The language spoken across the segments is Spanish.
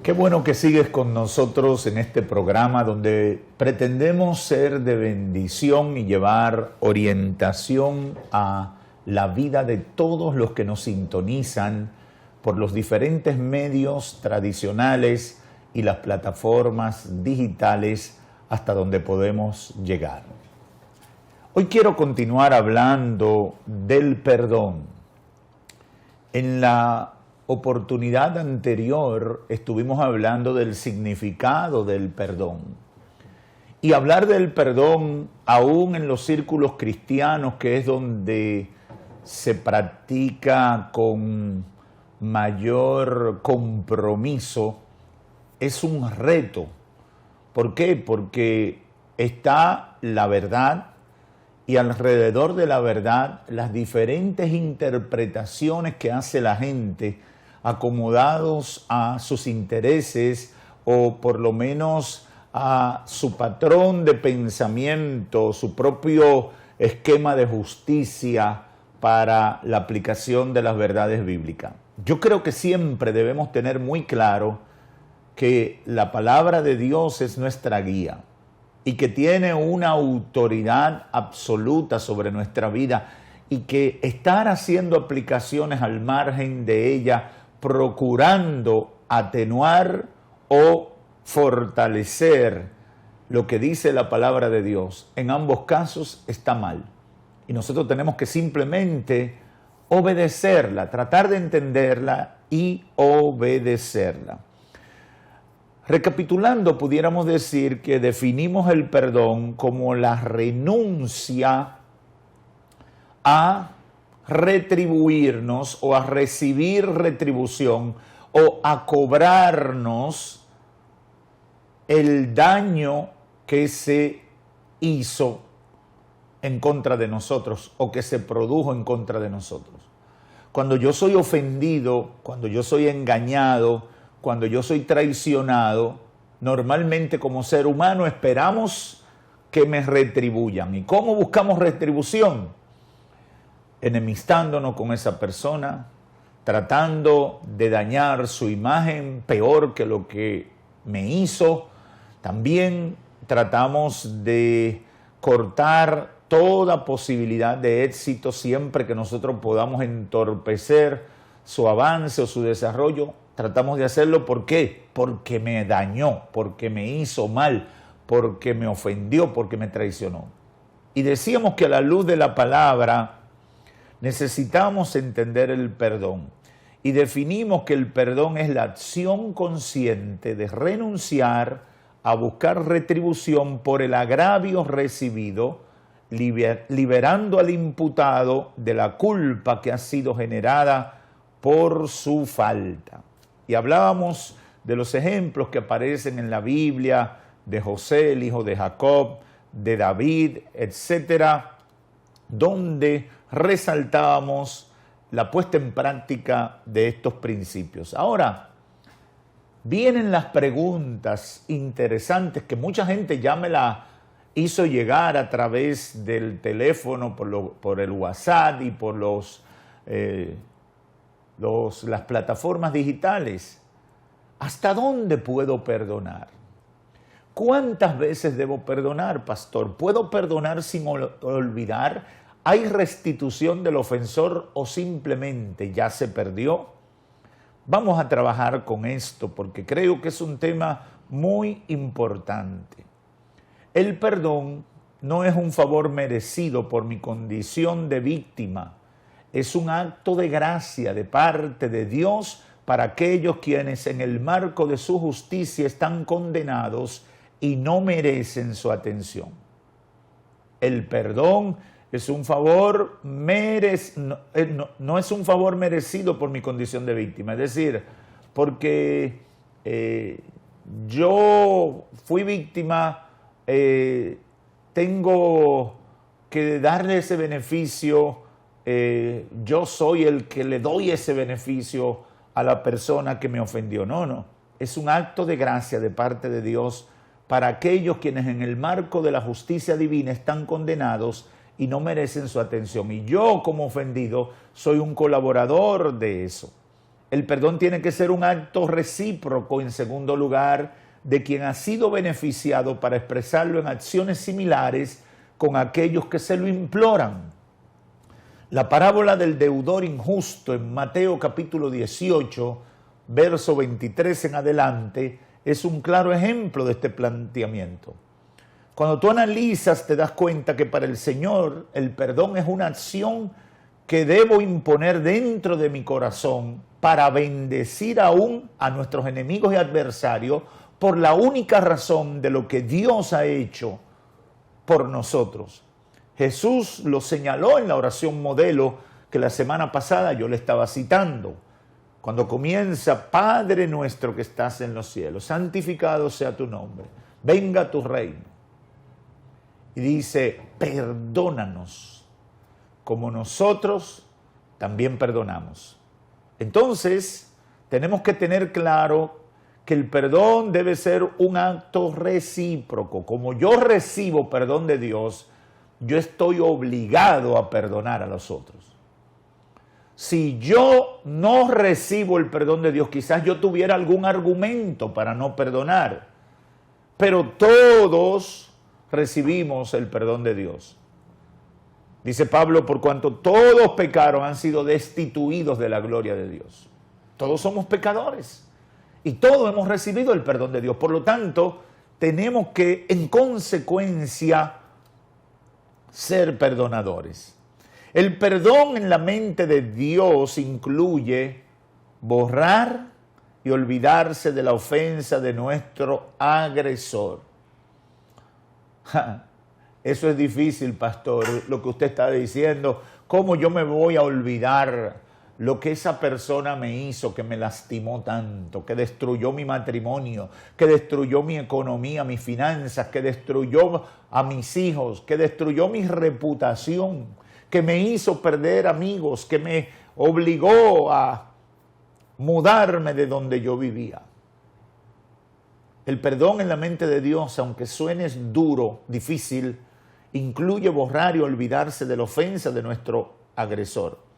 Qué bueno que sigues con nosotros en este programa donde pretendemos ser de bendición y llevar orientación a la vida de todos los que nos sintonizan por los diferentes medios tradicionales y las plataformas digitales hasta donde podemos llegar. Hoy quiero continuar hablando del perdón. En la oportunidad anterior estuvimos hablando del significado del perdón. Y hablar del perdón, aún en los círculos cristianos, que es donde se practica con mayor compromiso, es un reto. ¿Por qué? Porque está la verdad y alrededor de la verdad las diferentes interpretaciones que hace la gente acomodados a sus intereses o por lo menos a su patrón de pensamiento, su propio esquema de justicia para la aplicación de las verdades bíblicas. Yo creo que siempre debemos tener muy claro que la palabra de Dios es nuestra guía y que tiene una autoridad absoluta sobre nuestra vida y que estar haciendo aplicaciones al margen de ella, procurando atenuar o fortalecer lo que dice la palabra de Dios, en ambos casos está mal. Y nosotros tenemos que simplemente obedecerla, tratar de entenderla y obedecerla. Recapitulando, pudiéramos decir que definimos el perdón como la renuncia a retribuirnos o a recibir retribución o a cobrarnos el daño que se hizo en contra de nosotros o que se produjo en contra de nosotros. Cuando yo soy ofendido, cuando yo soy engañado, cuando yo soy traicionado, normalmente como ser humano esperamos que me retribuyan. ¿Y cómo buscamos retribución? Enemistándonos con esa persona, tratando de dañar su imagen peor que lo que me hizo. También tratamos de cortar toda posibilidad de éxito siempre que nosotros podamos entorpecer su avance o su desarrollo. Tratamos de hacerlo, ¿por qué? Porque me dañó, porque me hizo mal, porque me ofendió, porque me traicionó. Y decíamos que a la luz de la palabra necesitamos entender el perdón. Y definimos que el perdón es la acción consciente de renunciar a buscar retribución por el agravio recibido, liberando al imputado de la culpa que ha sido generada por su falta. Y hablábamos de los ejemplos que aparecen en la Biblia, de José, el hijo de Jacob, de David, etcétera, donde resaltábamos la puesta en práctica de estos principios. Ahora, vienen las preguntas interesantes que mucha gente ya me la hizo llegar a través del teléfono, por el WhatsApp y por las plataformas digitales. ¿Hasta dónde puedo perdonar? ¿Cuántas veces debo perdonar, pastor? ¿Puedo perdonar sin olvidar? ¿Hay restitución del ofensor o simplemente ya se perdió? Vamos a trabajar con esto porque creo que es un tema muy importante. El perdón no es un favor merecido por mi condición de víctima. Es un acto de gracia de parte de Dios para aquellos quienes en el marco de su justicia están condenados y no merecen su atención. El perdón es un favor no es un favor merecido por mi condición de víctima. Es decir, porque yo fui víctima, tengo que darle ese beneficio. Yo soy el que le doy ese beneficio a la persona que me ofendió. No. Es un acto de gracia de parte de Dios para aquellos quienes en el marco de la justicia divina están condenados y no merecen su atención. Y yo como ofendido soy un colaborador de eso. El perdón tiene que ser un acto recíproco, en segundo lugar, de quien ha sido beneficiado para expresarlo en acciones similares con aquellos que se lo imploran. La parábola del deudor injusto en Mateo capítulo 18, verso 23 en adelante, es un claro ejemplo de este planteamiento. Cuando tú analizas, te das cuenta que para el Señor el perdón es una acción que debo imponer dentro de mi corazón para bendecir aún a nuestros enemigos y adversarios por la única razón de lo que Dios ha hecho por nosotros. Jesús lo señaló en la oración modelo que la semana pasada yo le estaba citando. Cuando comienza, Padre nuestro que estás en los cielos, santificado sea tu nombre, venga tu reino. Y dice, perdónanos, como nosotros también perdonamos. Entonces, tenemos que tener claro que el perdón debe ser un acto recíproco. Como yo recibo perdón de Dios, yo estoy obligado a perdonar a los otros. Si yo no recibo el perdón de Dios, quizás yo tuviera algún argumento para no perdonar, pero todos recibimos el perdón de Dios. Dice Pablo, por cuanto todos pecaron, han sido destituidos de la gloria de Dios. Todos somos pecadores y todos hemos recibido el perdón de Dios. Por lo tanto, tenemos que, en consecuencia, ser perdonadores. El perdón en la mente de Dios incluye borrar y olvidarse de la ofensa de nuestro agresor. Eso es difícil, pastor, lo que usted está diciendo. ¿Cómo yo me voy a olvidar lo que esa persona me hizo, que me lastimó tanto, que destruyó mi matrimonio, que destruyó mi economía, mis finanzas, que destruyó a mis hijos, que destruyó mi reputación, que me hizo perder amigos, que me obligó a mudarme de donde yo vivía? El perdón en la mente de Dios, aunque suene duro, difícil, incluye borrar y olvidarse de la ofensa de nuestro agresor.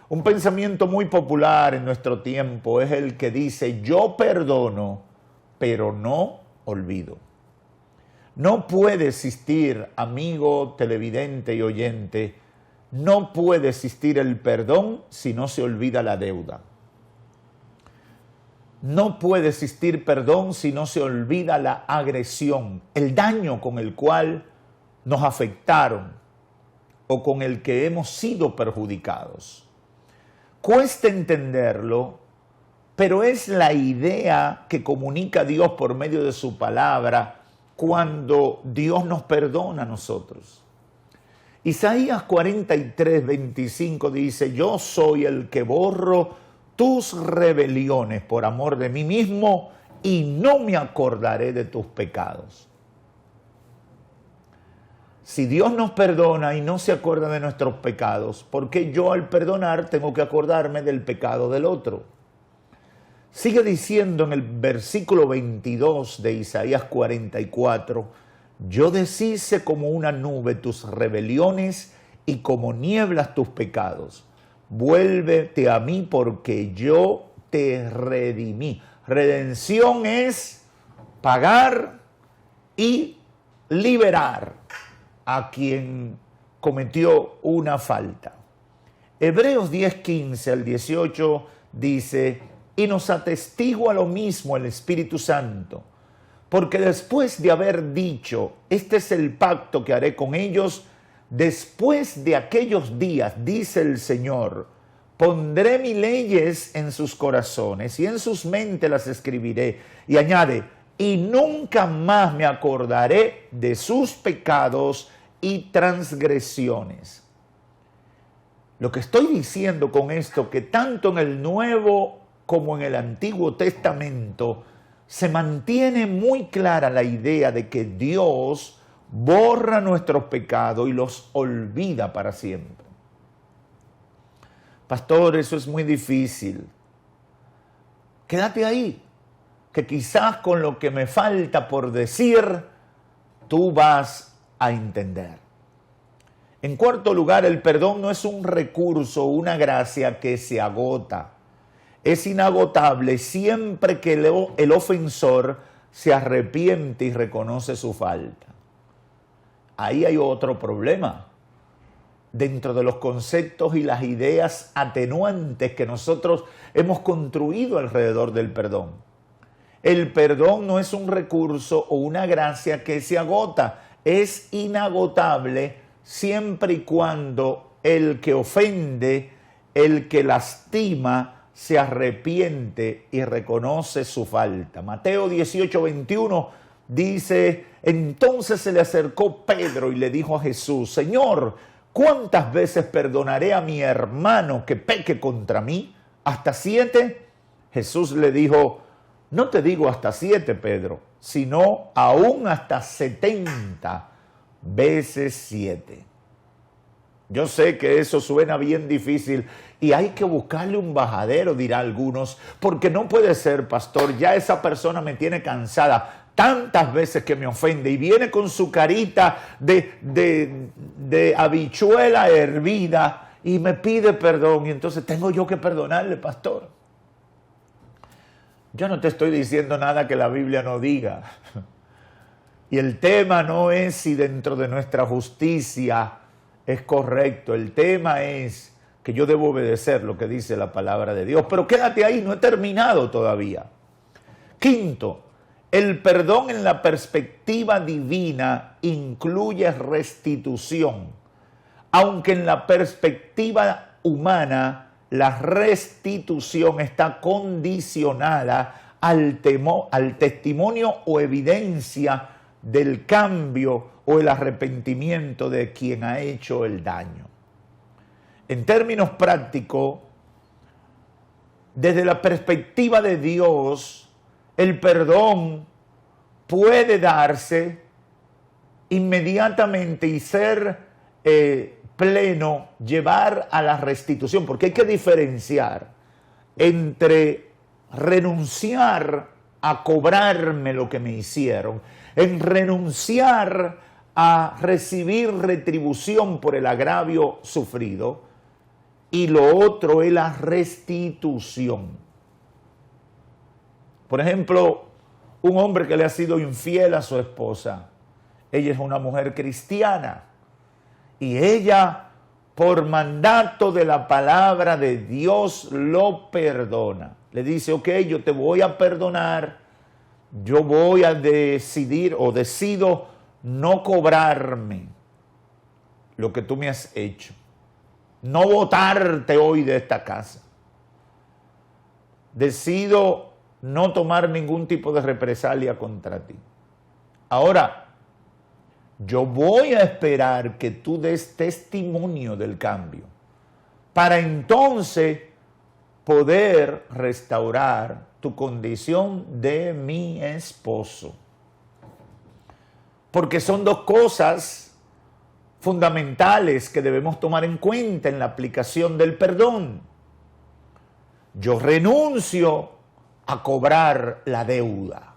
Un pensamiento muy popular en nuestro tiempo es el que dice, yo perdono, pero no olvido. No puede existir, amigo, televidente y oyente, no puede existir el perdón si no se olvida la deuda. No puede existir perdón si no se olvida la agresión, el daño con el cual nos afectaron o con el que hemos sido perjudicados. Cuesta entenderlo, pero es la idea que comunica Dios por medio de su palabra cuando Dios nos perdona a nosotros. Isaías 43, 25 dice, yo soy el que borro tus rebeliones por amor de mí mismo y no me acordaré de tus pecados. Si Dios nos perdona y no se acuerda de nuestros pecados, ¿por qué yo al perdonar tengo que acordarme del pecado del otro? Sigue diciendo en el versículo 22 de Isaías 44, yo deshice como una nube tus rebeliones y como nieblas tus pecados. Vuélvete a mí porque yo te redimí. Redención es pagar y liberar a quien cometió una falta. Hebreos 10:15 al 18 dice, y nos atestigua lo mismo el Espíritu Santo, porque después de haber dicho, este es el pacto que haré con ellos, después de aquellos días, dice el Señor, pondré mis leyes en sus corazones y en sus mentes las escribiré. Y añade, y nunca más me acordaré de sus pecados y transgresiones. Lo que estoy diciendo con esto, que tanto en el Nuevo como en el Antiguo Testamento se mantiene muy clara la idea de que Dios borra nuestros pecados y los olvida para siempre. Pastor, eso es muy difícil. Quédate ahí, que quizás con lo que me falta por decir, tú vas a entender. En cuarto lugar, el perdón no es un recurso, una gracia que se agota. es inagotable siempre que el ofensor se arrepiente y reconoce su falta. Ahí hay otro problema. Dentro de los conceptos y las ideas atenuantes que nosotros hemos construido alrededor del perdón. El perdón no es un recurso o una gracia que se agota, es inagotable siempre y cuando el que ofende, el que lastima, se arrepiente y reconoce su falta. Mateo 18:21 dice, entonces se le acercó Pedro y le dijo a Jesús, Señor, ¿cuántas veces perdonaré a mi hermano que peque contra mí? ¿Hasta 7? Jesús le dijo, no te digo hasta 7, Pedro, sino aún hasta 70 veces 7. Yo sé que eso suena bien difícil y hay que buscarle un bajadero, dirá algunos, porque no puede ser, pastor, ya esa persona me tiene cansada tantas veces que me ofende y viene con su carita de habichuela hervida y me pide perdón y entonces tengo yo que perdonarle, pastor. Yo no te estoy diciendo nada que la Biblia no diga. Y el tema no es si dentro de nuestra justicia es correcto. El tema es que yo debo obedecer lo que dice la palabra de Dios. Pero quédate ahí, no he terminado todavía. Quinto, el perdón en la perspectiva divina incluye restitución. Aunque en la perspectiva humana la restitución está condicionada al testimonio o evidencia del cambio o el arrepentimiento de quien ha hecho el daño. En términos prácticos, desde la perspectiva de Dios, el perdón puede darse inmediatamente y ser pleno, llevar a la restitución, porque hay que diferenciar entre renunciar a cobrarme lo que me hicieron, en renunciar a recibir retribución por el agravio sufrido, y lo otro es la restitución. Por ejemplo, un hombre que le ha sido infiel a su esposa, ella es una mujer cristiana, y ella, por mandato de la palabra de Dios, lo perdona. Le dice, ok, yo te voy a perdonar, yo voy a decidir o decido no cobrarme lo que tú me has hecho. No botarte hoy de esta casa. Decido no tomar ningún tipo de represalia contra ti. Ahora, yo voy a esperar que tú des testimonio del cambio para entonces poder restaurar tu condición de mi esposo. Porque son dos cosas fundamentales que debemos tomar en cuenta en la aplicación del perdón. Yo renuncio a cobrar la deuda.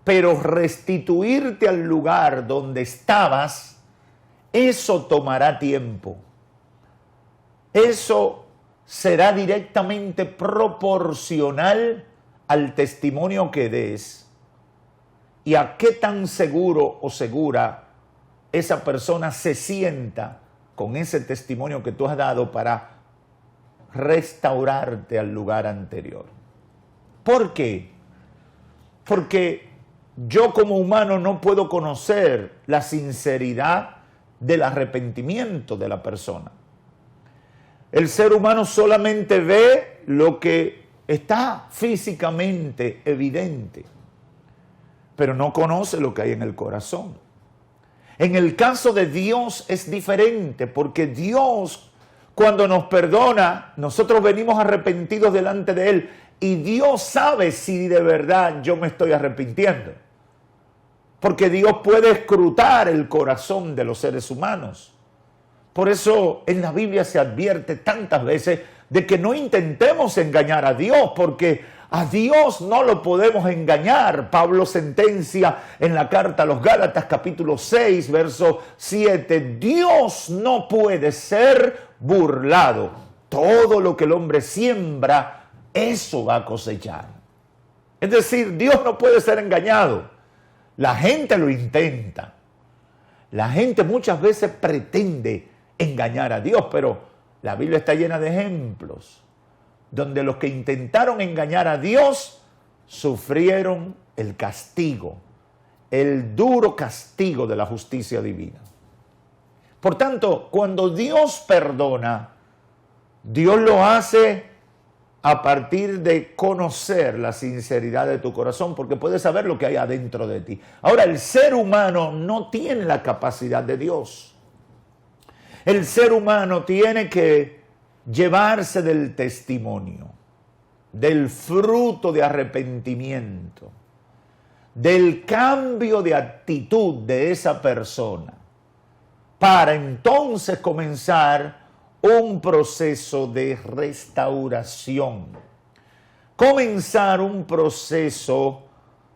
Pero restituirte al lugar donde estabas, eso tomará tiempo. Eso será directamente proporcional al testimonio que des y a qué tan seguro o segura esa persona se sienta con ese testimonio que tú has dado para restaurarte al lugar anterior. ¿Por qué? Porque yo como humano no puedo conocer la sinceridad del arrepentimiento de la persona. El ser humano solamente ve lo que está físicamente evidente, pero no conoce lo que hay en el corazón. En el caso de Dios es diferente, porque Dios, cuando nos perdona, nosotros venimos arrepentidos delante de Él, y Dios sabe si de verdad yo me estoy arrepintiendo. Porque Dios puede escrutar el corazón de los seres humanos. Por eso en la Biblia se advierte tantas veces de que no intentemos engañar a Dios, porque a Dios no lo podemos engañar. Pablo sentencia en la carta a los Gálatas capítulo 6, verso 7, Dios no puede ser burlado. Todo lo que el hombre siembra, eso va a cosechar. Es decir, Dios no puede ser engañado. La gente lo intenta. La gente muchas veces pretende engañar a Dios, pero la Biblia está llena de ejemplos donde los que intentaron engañar a Dios sufrieron el castigo, el duro castigo de la justicia divina. Por tanto, cuando Dios perdona, Dios lo hace a partir de conocer la sinceridad de tu corazón, porque puedes saber lo que hay adentro de ti. Ahora, el ser humano no tiene la capacidad de Dios. El ser humano tiene que llevarse del testimonio, del fruto de arrepentimiento, del cambio de actitud de esa persona, para entonces comenzar un proceso de restauración, comenzar un proceso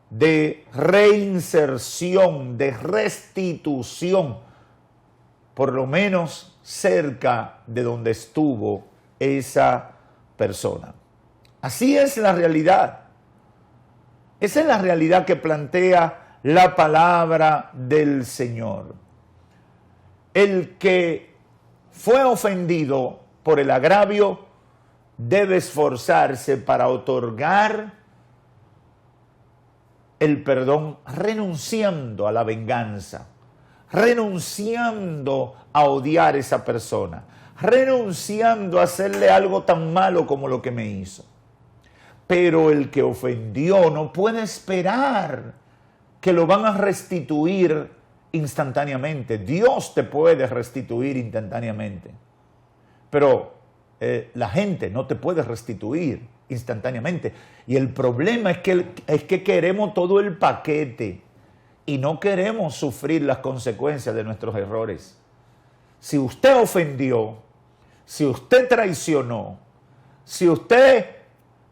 de reinserción, de restitución, por lo menos cerca de donde estuvo esa persona. Así es la realidad. Esa es la realidad que plantea la palabra del Señor. El que fue ofendido por el agravio debe esforzarse para otorgar el perdón renunciando a la venganza, renunciando a odiar a esa persona, renunciando a hacerle algo tan malo como lo que me hizo. Pero el que ofendió no puede esperar que lo van a restituir instantáneamente. Dios te puede restituir instantáneamente, pero la gente no te puede restituir instantáneamente. Y el problema es que queremos todo el paquete y no queremos sufrir las consecuencias de nuestros errores. Si usted ofendió, si usted traicionó, si usted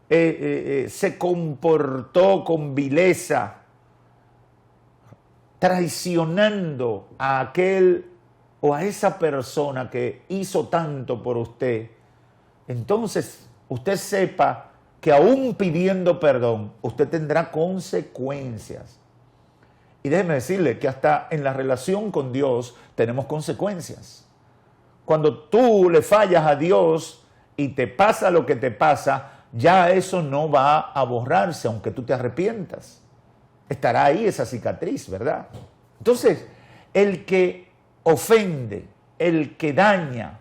se comportó con vileza, traicionando a aquel o a esa persona que hizo tanto por usted, entonces usted sepa que aún pidiendo perdón, usted tendrá consecuencias. Y déjeme decirle que hasta en la relación con Dios tenemos consecuencias. Cuando tú le fallas a Dios y te pasa lo que te pasa, ya eso no va a borrarse, aunque tú te arrepientas. Estará ahí esa cicatriz, ¿verdad? Entonces, el que ofende, el que daña,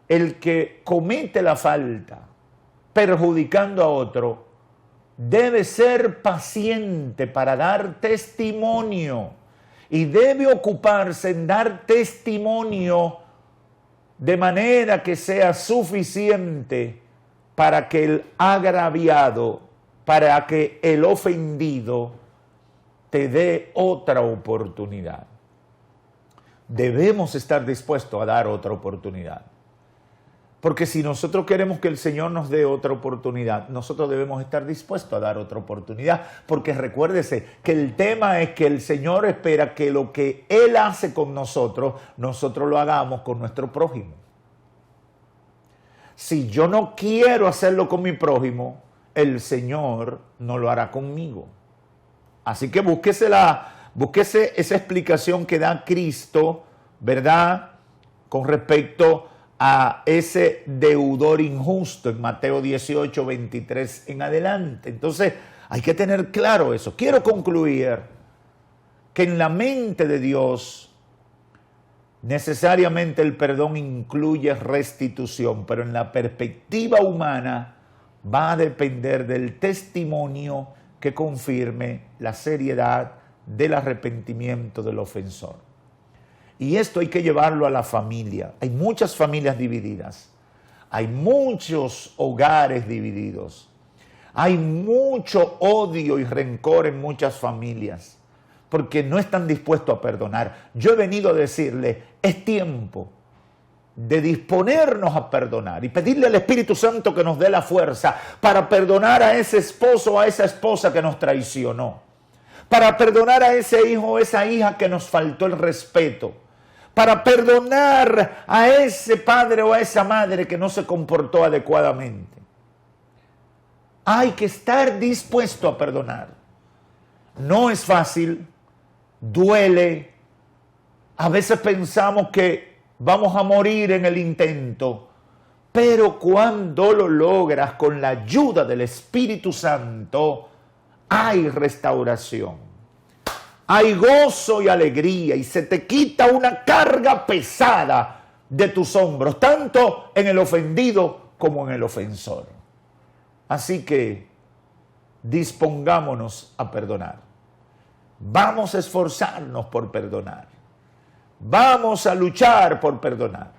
el que comete la falta, perjudicando a otro, debe ser paciente para dar testimonio y debe ocuparse en dar testimonio de manera que sea suficiente para que el agraviado, para que el ofendido te dé otra oportunidad. Debemos estar dispuestos a dar otra oportunidad. Porque si nosotros queremos que el Señor nos dé otra oportunidad, nosotros debemos estar dispuestos a dar otra oportunidad. Porque recuérdese que el tema es que el Señor espera que lo que Él hace con nosotros, nosotros lo hagamos con nuestro prójimo. Si yo no quiero hacerlo con mi prójimo, el Señor no lo hará conmigo. Así que búsquese esa explicación que da Cristo, ¿verdad? Con respecto a ese deudor injusto en Mateo 18, 23 en adelante. Entonces, hay que tener claro eso. Quiero concluir que en la mente de Dios, necesariamente el perdón incluye restitución, pero en la perspectiva humana va a depender del testimonio que confirme la seriedad del arrepentimiento del ofensor. Y esto hay que llevarlo a la familia. Hay muchas familias divididas. Hay muchos hogares divididos. Hay mucho odio y rencor en muchas familias porque no están dispuestos a perdonar. Yo he venido a decirle, es tiempo de disponernos a perdonar y pedirle al Espíritu Santo que nos dé la fuerza para perdonar a ese esposo o a esa esposa que nos traicionó, para perdonar a ese hijo o esa hija que nos faltó el respeto, para perdonar a ese padre o a esa madre que no se comportó adecuadamente. Hay que estar dispuesto a perdonar. No es fácil, duele. A veces pensamos que vamos a morir en el intento, pero cuando lo logras con la ayuda del Espíritu Santo, hay restauración, hay gozo y alegría, y se te quita una carga pesada de tus hombros, tanto en el ofendido como en el ofensor. Así que dispongámonos a perdonar. Vamos a esforzarnos por perdonar. Vamos a luchar por perdonar.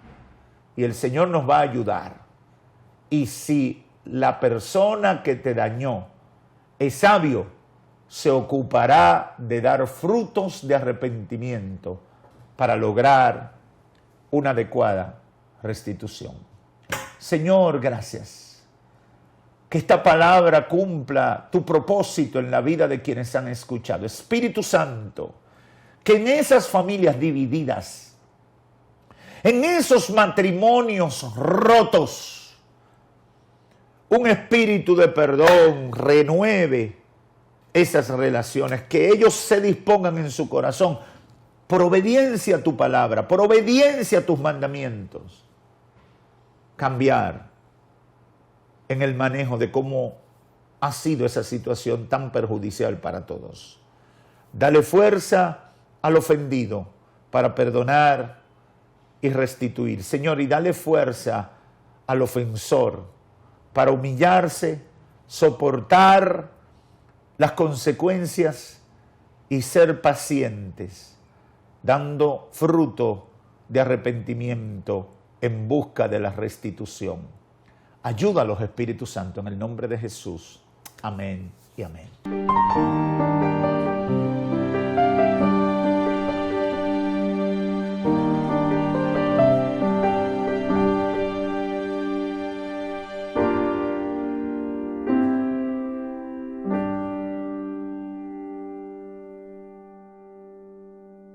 Y el Señor nos va a ayudar. Y si la persona que te dañó es sabio, se ocupará de dar frutos de arrepentimiento para lograr una adecuada restitución. Señor, gracias. Que esta palabra cumpla tu propósito en la vida de quienes han escuchado. Espíritu Santo, que en esas familias divididas, en esos matrimonios rotos, un espíritu de perdón renueve esas relaciones, que ellos se dispongan en su corazón por obediencia a tu palabra, por obediencia a tus mandamientos, cambiar en el manejo de cómo ha sido esa situación tan perjudicial para todos. Dale fuerza al ofendido para perdonar y restituir. Señor, y dale fuerza al ofensor para humillarse, soportar las consecuencias y ser pacientes, dando fruto de arrepentimiento en busca de la restitución. Ayúdalos, Espíritu Santo, en el nombre de Jesús. Amén y amén.